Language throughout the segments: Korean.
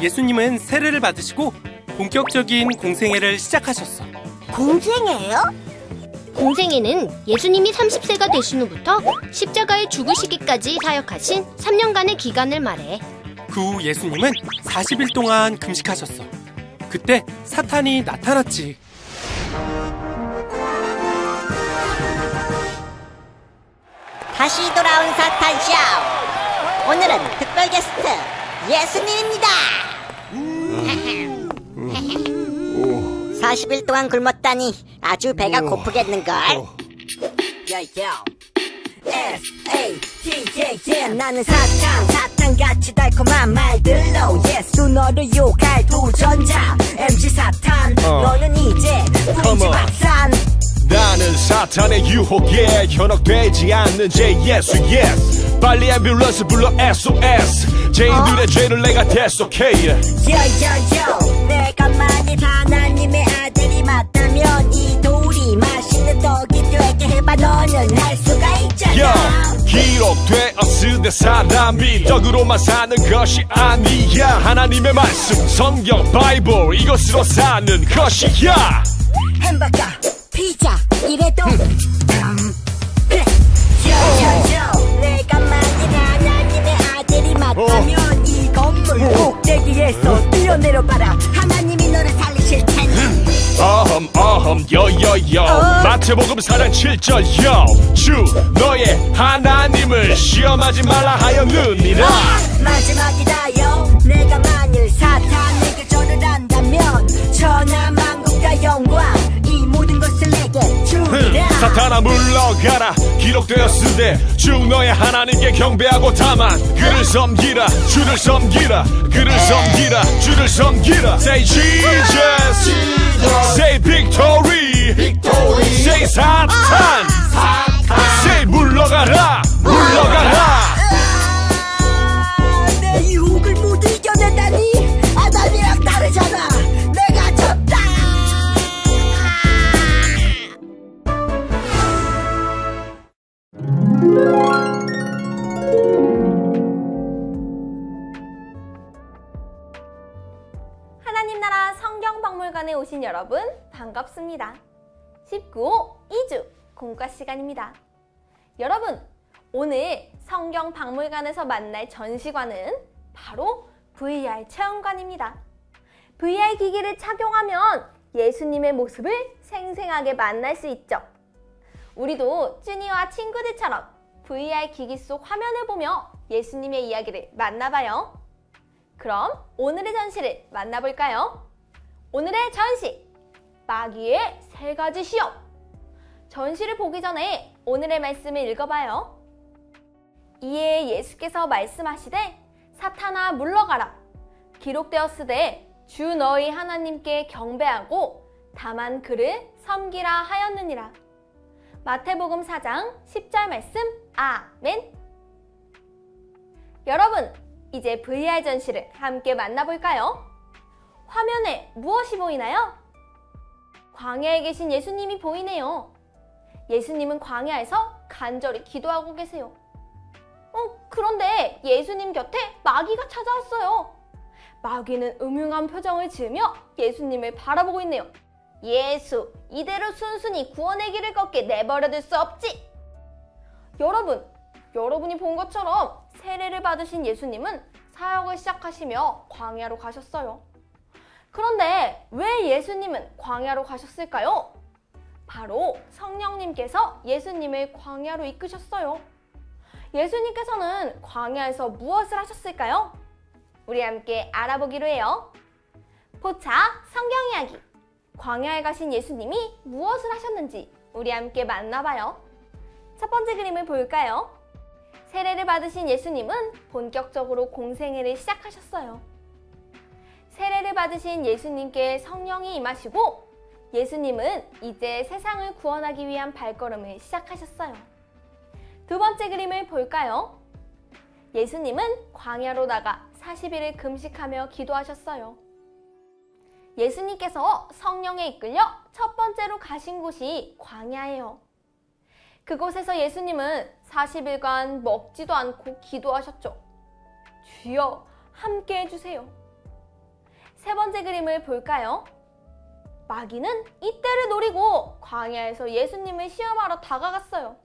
예수님은 세례를 받으시고 본격적인 공생애를 시작하셨어. 공생애요? 공생애는 예수님이 30세가 되신 후부터 십자가에 죽으시기까지 사역하신 3년간의 기간을 말해. 그 후 예수님은 40일 동안 금식하셨어. 그때 사탄이 나타났지. 다시 돌아온 사탄쇼. 오늘은 특별 게스트 예수님입니다. 40일 동안 굶었다니 아주 배가 고프겠는걸. S-A-T-A-T 나는 사탄같이 달콤한 말들로 예수 너를 유혹할 도전자 MC 사탄. 너는 이제 풍지박산. 나는 사탄의 유혹에 현혹되지 않는 제 예수 yes. 빨리 앰뷸런스 불러 SOS. 죄인들의 죄를 내가 대속해. 요요요 내가 만일 하나님의 아들이 맞다면 이 돌이 맛있는 떡이 되게 해봐. 너는 할 수가 있잖아. 기록되었으되 사람이 떡으로만 사는 것이 아니야. 하나님의 말씀 성경 바이블 이것으로 사는 것이야. 햄버거 피자 이래도 그래. 요요요 내가 만일 하나님의 아들이 맞다면 이 건물 꼭대기에서 뛰어내려봐라. 하나님이 너를 살리실 테니. 요요요 마태복음 4장 7절 요 주 너의 하나님을 시험하지 말라 하였느니라. 마지막이다요. 내가 만일 사탄에게 절을 한다면 천하만국과 영광 이 모든 것을 내게 주리라. 사탄아 물러가라. 기록되었으되 주 너의 하나님께 경배하고 다만 그를 섬기라. 주를 섬기라. 그를 섬기라. 주를 섬기라. Say Jesus, Say victory, Say 사탄, Say 물러가라. 물러가라. 내 유혹을 모두 이겨내다니. 아담이랑 다르잖아. 내가 졌다. 하나님 나라 성경박물관에 오신 여러분 반갑습니다. 19호 2주 공과 시간입니다. 여러분, 오늘 성경박물관에서 만날 전시관은 바로 VR 체험관입니다. VR 기기를 착용하면 예수님의 모습을 생생하게 만날 수 있죠. 우리도 쭈니와 친구들처럼 VR 기기 속 화면을 보며 예수님의 이야기를 만나봐요. 그럼 오늘의 전시를 만나볼까요? 오늘의 전시! 마귀의 3가지 시험! 전시를 보기 전에 오늘의 말씀을 읽어봐요. 이에 예수께서 말씀하시되 사탄아 물러가라. 기록되었으되 주 너희 하나님께 경배하고 다만 그를 섬기라 하였느니라. 마태복음 4장 10절 말씀 아멘. 여러분, 이제 VR 전시를 함께 만나볼까요? 화면에 무엇이 보이나요? 광야에 계신 예수님이 보이네요. 예수님은 광야에서 간절히 기도하고 계세요. 그런데 예수님 곁에 마귀가 찾아왔어요. 마귀는 음흉한 표정을 지으며 예수님을 바라보고 있네요. 예수, 이대로 순순히 구원의 길을 걷게 내버려둘 수 없지. 여러분이 본 것처럼 세례를 받으신 예수님은 사역을 시작하시며 광야로 가셨어요. 그런데 왜 예수님은 광야로 가셨을까요? 바로 성령님께서 예수님을 광야로 이끄셨어요. 예수님께서는 광야에서 무엇을 하셨을까요? 우리 함께 알아보기로 해요. 포차 성경 이야기. 광야에 가신 예수님이 무엇을 하셨는지 우리 함께 만나봐요. 첫 번째 그림을 볼까요? 세례를 받으신 예수님은 본격적으로 공생애를 시작하셨어요. 세례를 받으신 예수님께 성령이 임하시고 예수님은 이제 세상을 구원하기 위한 발걸음을 시작하셨어요. 두 번째 그림을 볼까요? 예수님은 광야로 나가 40일을 금식하며 기도하셨어요. 예수님께서 성령에 이끌려 첫 번째로 가신 곳이 광야예요. 그곳에서 예수님은 40일간 먹지도 않고 기도하셨죠. 주여 함께 해주세요. 세 번째 그림을 볼까요? 마귀는 이때를 노리고 광야에서 예수님을 시험하러 다가갔어요.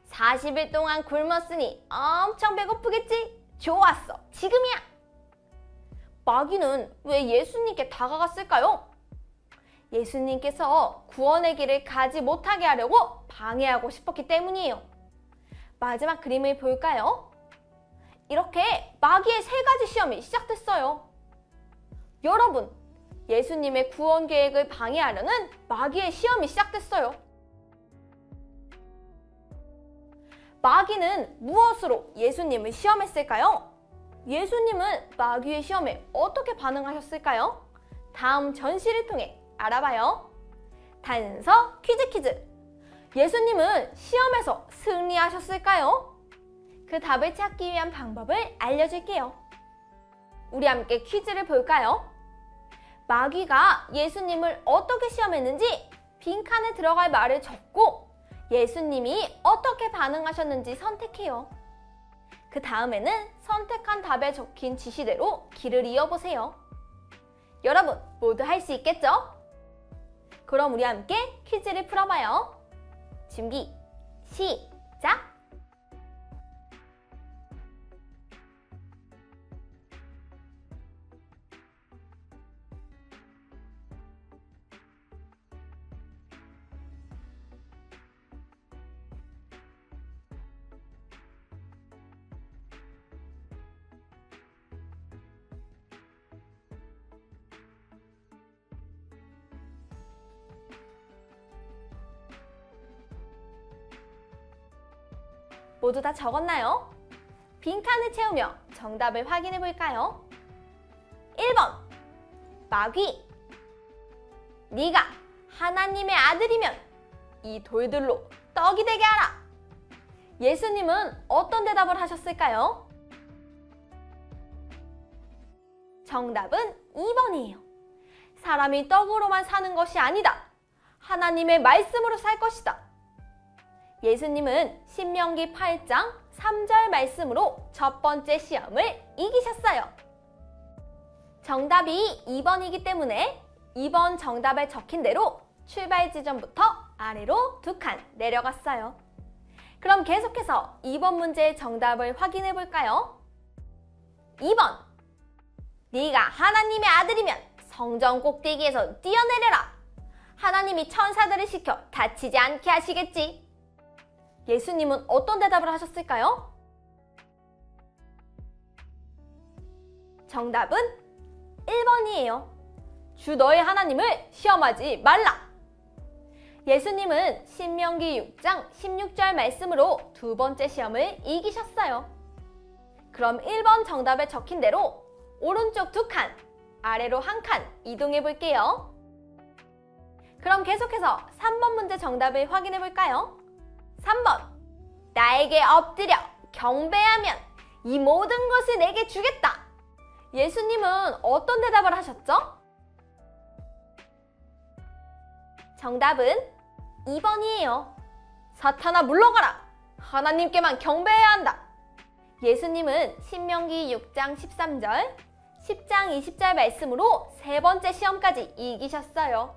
40일 동안 굶었으니 엄청 배고프겠지? 좋았어, 지금이야! 마귀는 왜 예수님께 다가갔을까요? 예수님께서 구원의 길을 가지 못하게 하려고 방해하고 싶었기 때문이에요. 마지막 그림을 볼까요? 이렇게 마귀의 세 가지 시험이 시작됐어요. 여러분, 예수님의 구원 계획을 방해하려는 마귀의 시험이 시작됐어요. 마귀는 무엇으로 예수님을 시험했을까요? 예수님은 마귀의 시험에 어떻게 반응하셨을까요? 다음 전시를 통해 알아봐요. 단서 퀴즈. 예수님은 시험에서 승리하셨을까요? 그 답을 찾기 위한 방법을 알려줄게요. 우리 함께 퀴즈를 볼까요? 마귀가 예수님을 어떻게 시험했는지 빈칸에 들어갈 말을 적고 예수님이 어떻게 반응하셨는지 선택해요. 그 다음에는 선택한 답에 적힌 지시대로 길을 이어보세요. 여러분, 모두 할 수 있겠죠? 그럼 우리 함께 퀴즈를 풀어봐요. 준비, 시작! 모두 다 적었나요? 빈칸을 채우며 정답을 확인해 볼까요? 1번 마귀, 네가 하나님의 아들이면 이 돌들로 떡이 되게 하라. 예수님은 어떤 대답을 하셨을까요? 정답은 2번이에요. 사람이 떡으로만 사는 것이 아니다. 하나님의 말씀으로 살 것이다. 예수님은 신명기 8장 3절 말씀으로 첫 번째 시험을 이기셨어요. 정답이 2번이기 때문에 2번 정답에 적힌 대로 출발 지점부터 아래로 2칸 내려갔어요. 그럼 계속해서 2번 문제의 정답을 확인해 볼까요? 2번 네가 하나님의 아들이면 성전 꼭대기에서 뛰어내려라. 하나님이 천사들을 시켜 다치지 않게 하시겠지. 예수님은 어떤 대답을 하셨을까요? 정답은 1번이에요. 주 너의 하나님을 시험하지 말라. 예수님은 신명기 6장 16절 말씀으로 두 번째 시험을 이기셨어요. 그럼 1번 정답에 적힌 대로 오른쪽 2칸, 아래로 1칸 이동해 볼게요. 그럼 계속해서 3번 문제 정답을 확인해 볼까요? 3번 나에게 엎드려 경배하면 이 모든 것을 내게 주겠다. 예수님은 어떤 대답을 하셨죠? 정답은 2번이에요. 사탄아 물러가라. 하나님께만 경배해야 한다. 예수님은 신명기 6장 13절, 10장 20절 말씀으로 세 번째 시험까지 이기셨어요.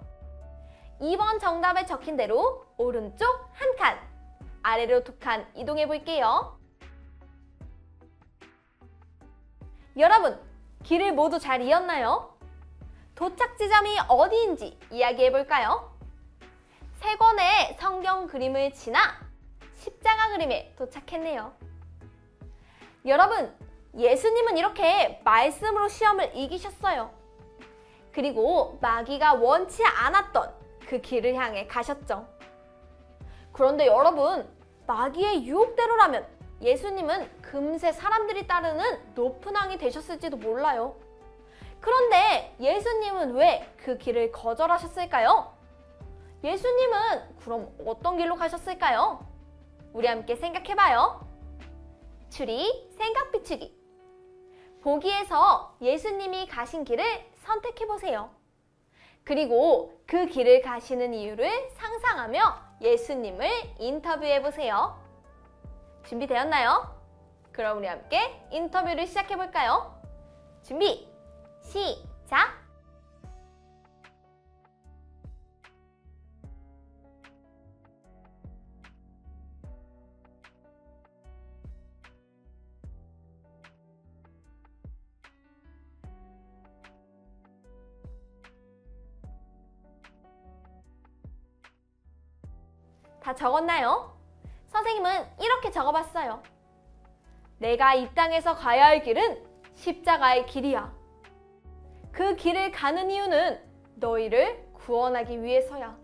2번 정답에 적힌 대로 오른쪽 1칸, 아래로 2칸 이동해 볼게요. 여러분, 길을 모두 잘 이었나요? 도착 지점이 어디인지 이야기해 볼까요? 세 권의 성경 그림을 지나 십자가 그림에 도착했네요. 여러분, 예수님은 이렇게 말씀으로 시험을 이기셨어요. 그리고 마귀가 원치 않았던 그 길을 향해 가셨죠. 그런데 여러분, 마귀의 유혹대로라면 예수님은 금세 사람들이 따르는 높은 왕이 되셨을지도 몰라요. 그런데 예수님은 왜 그 길을 거절하셨을까요? 예수님은 그럼 어떤 길로 가셨을까요? 우리 함께 생각해봐요. 추리, 생각 비추기. 보기에서 예수님이 가신 길을 선택해보세요. 그리고 그 길을 가시는 이유를 상상하며 예수님을 인터뷰해보세요. 준비되었나요? 그럼 우리 함께 인터뷰를 시작해볼까요? 준비, 시작! 시작! 다 적었나요? 선생님은 이렇게 적어봤어요. 내가 이 땅에서 가야 할 길은 십자가의 길이야. 그 길을 가는 이유는 너희를 구원하기 위해서야.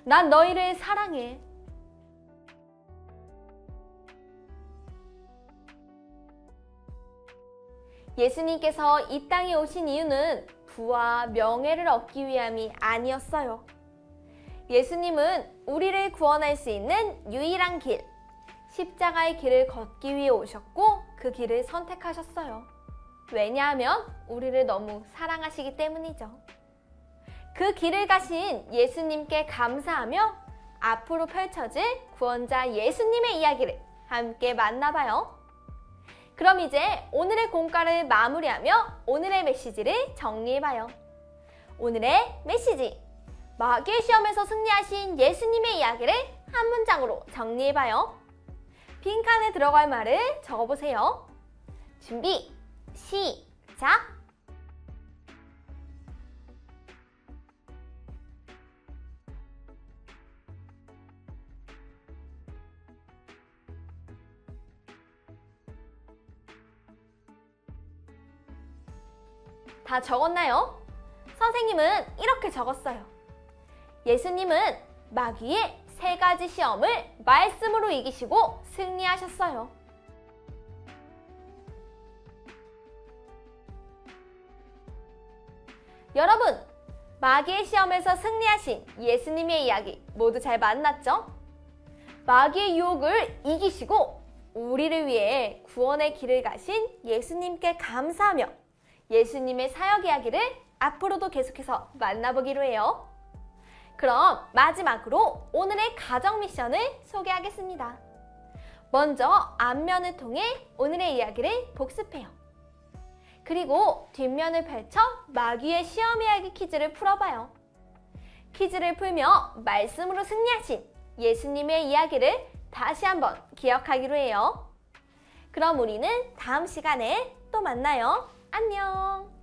난 너희를 사랑해. 예수님께서 이 땅에 오신 이유는 부와 명예를 얻기 위함이 아니었어요. 예수님은 우리를 구원할 수 있는 유일한 길, 십자가의 길을 걷기 위해 오셨고 그 길을 선택하셨어요. 왜냐하면 우리를 너무 사랑하시기 때문이죠. 그 길을 가신 예수님께 감사하며 앞으로 펼쳐질 구원자 예수님의 이야기를 함께 만나봐요. 그럼 이제 오늘의 공과를 마무리하며 오늘의 메시지를 정리해봐요. 오늘의 메시지! 마귀의 시험에서 승리하신 예수님의 이야기를 한 문장으로 정리해봐요. 빈칸에 들어갈 말을 적어보세요. 준비, 시작! 다 적었나요? 선생님은 이렇게 적었어요. 예수님은 마귀의 3가지 시험을 말씀으로 이기시고 승리하셨어요. 여러분, 마귀의 시험에서 승리하신 예수님의 이야기 모두 잘 만났죠? 마귀의 유혹을 이기시고 우리를 위해 구원의 길을 가신 예수님께 감사하며 예수님의 사역 이야기를 앞으로도 계속해서 만나보기로 해요. 그럼 마지막으로 오늘의 가정 미션을 소개하겠습니다. 먼저 앞면을 통해 오늘의 이야기를 복습해요. 그리고 뒷면을 펼쳐 마귀의 시험 이야기 퀴즈를 풀어봐요. 퀴즈를 풀며 말씀으로 승리하신 예수님의 이야기를 다시 한번 기억하기로 해요. 그럼 우리는 다음 시간에 또 만나요. 안녕!